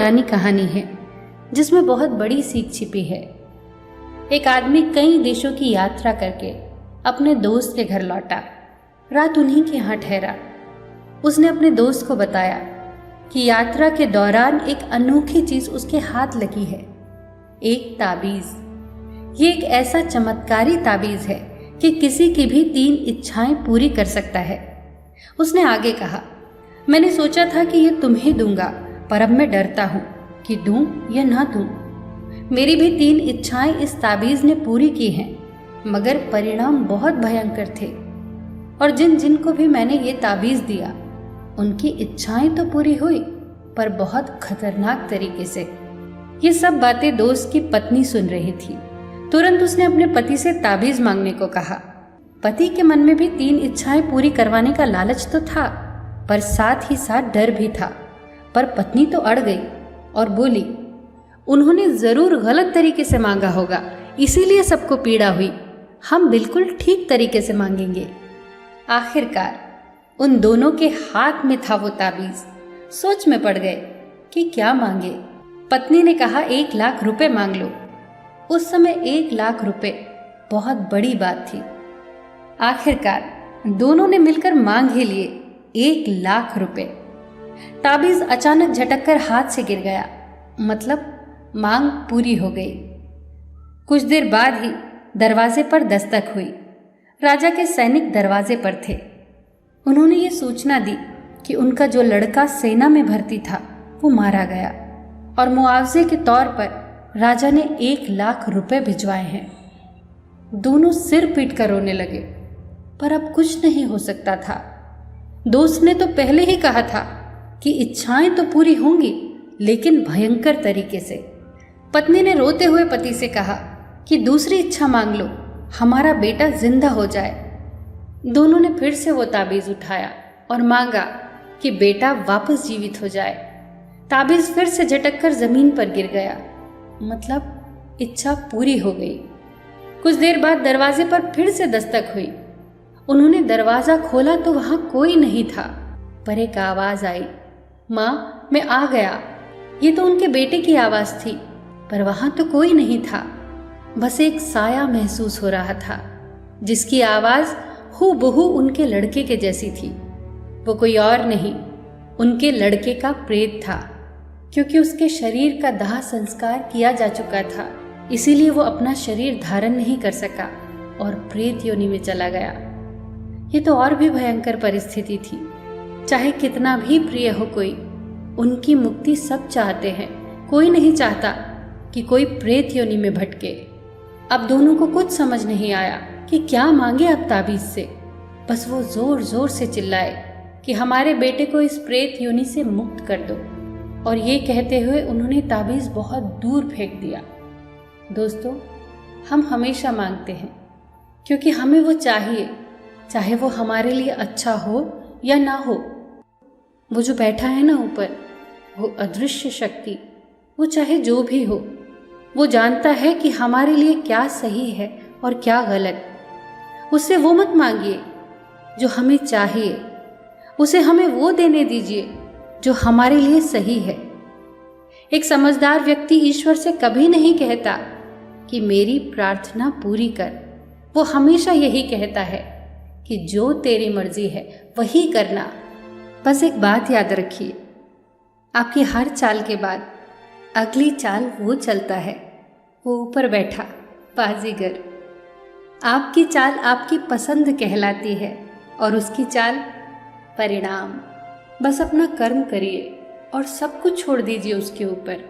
पुरानी कहानी है जिसमें बहुत बड़ी सीख छिपी है। एक आदमी कई देशों की यात्रा करके अपने दोस्त के घर लौटा। रात उन्हीं के यहाँ ठहरा। उसने अपने दोस्त को बताया कि यात्रा के दौरान एक अनोखी चीज उसके हाथ लगी है, एक ताबीज। ये एक ऐसा चमत्कारी ताबीज है कि किसी की भी 3 इच्छाएं पूरी कर सकता है। उसने आगे कहा, मैंने सोचा था कि ये तुम्हें दूंगा, पर अब मैं डरता हूं कि दूं या ना दूं। मेरी भी 3 इच्छाएं इस ताबीज ने पूरी की हैं, मगर परिणाम बहुत भयंकर थे। और जिन जिन को भी मैंने ये ताबीज दिया उनकी इच्छाएं तो पूरी हुई, पर बहुत खतरनाक तरीके से। ये सब बातें दोस्त की पत्नी सुन रही थी। तुरंत उसने अपने पति से ताबीज मांगने को कहा। पति के मन में भी 3 इच्छाएं पूरी करवाने का लालच तो था, पर साथ ही साथ डर भी था। पर पत्नी तो अड़ गई और बोली, उन्होंने जरूर गलत तरीके से मांगा होगा, इसीलिए सबको पीड़ा हुई। हम बिल्कुल ठीक तरीके से मांगेंगे। आखिरकार उन दोनों के हाथ में था वो ताबीज। सोच में पड़ गए कि क्या मांगे। पत्नी ने कहा, 1 लाख रुपए मांग लो। उस समय 1 लाख रुपए बहुत बड़ी बात थी। आखिरकार दोनों ने मिलकर मांग ही लिए 1 लाख रुपए। ताबीज अचानक झटक कर हाथ से गिर गया, मतलब मांग पूरी हो गई। कुछ देर बाद ही दरवाजे पर दस्तक हुई। राजा के सैनिक दरवाजे पर थे। उन्होंने ये सूचना दी कि उनका जो लड़का सेना में भर्ती था वो मारा गया और मुआवजे के तौर पर राजा ने 1 लाख रुपए भिजवाए हैं। दोनों सिर पीट कर रोने लगे, पर अब कुछ नहीं हो सकता था। दोस्त ने तो पहले ही कहा था कि इच्छाएं तो पूरी होंगी, लेकिन भयंकर तरीके से। पत्नी ने रोते हुए पति से कहा कि दूसरी इच्छा मांग लो, हमारा बेटा जिंदा हो जाए। दोनों ने फिर से वो ताबीज उठाया और मांगा कि बेटा वापस जीवित हो जाए। ताबीज फिर से झटक कर जमीन पर गिर गया, मतलब इच्छा पूरी हो गई। कुछ देर बाद दरवाजे पर फिर से दस्तक हुई। उन्होंने दरवाजा खोला तो वहां कोई नहीं था, पर एक आवाज आई, माँ मैं आ गया। ये तो उनके बेटे की आवाज थी, पर वहां तो कोई नहीं था। बस एक साया महसूस हो रहा था, जिसकी आवाज हूबहू उनके लड़के के जैसी थी। वो कोई और नहीं, उनके लड़के का प्रेत था। क्योंकि उसके शरीर का दाह संस्कार किया जा चुका था, इसीलिए वो अपना शरीर धारण नहीं कर सका और प्रेत योनि में चला गया। ये तो और भी भयंकर परिस्थिति थी। चाहे कितना भी प्रिय हो कोई, उनकी मुक्ति सब चाहते हैं। कोई नहीं चाहता कि कोई प्रेत योनि में भटके। अब दोनों को कुछ समझ नहीं आया कि क्या मांगे अब ताबीज से। बस वो जोर जोर से चिल्लाए कि हमारे बेटे को इस प्रेत योनि से मुक्त कर दो। और ये कहते हुए उन्होंने ताबीज बहुत दूर फेंक दिया। दोस्तों, हम हमेशा मांगते हैं क्योंकि हमें वो चाहिए, चाहे वो हमारे लिए अच्छा हो या ना हो। वो जो बैठा है ना ऊपर, वो अदृश्य शक्ति, वो चाहे जो भी हो, वो जानता है कि हमारे लिए क्या सही है और क्या गलत। उससे वो मत मांगिए जो हमें चाहिए, उसे हमें वो देने दीजिए जो हमारे लिए सही है। एक समझदार व्यक्ति ईश्वर से कभी नहीं कहता कि मेरी प्रार्थना पूरी कर। वो हमेशा यही कहता है कि जो तेरी मर्जी है वही करना। बस एक बात याद रखिए, आपकी हर चाल के बाद अगली चाल वो चलता है, वो ऊपर बैठा बाजीगर। आपकी चाल आपकी पसंद कहलाती है और उसकी चाल परिणाम। बस अपना कर्म करिए और सब कुछ छोड़ दीजिए उसके ऊपर।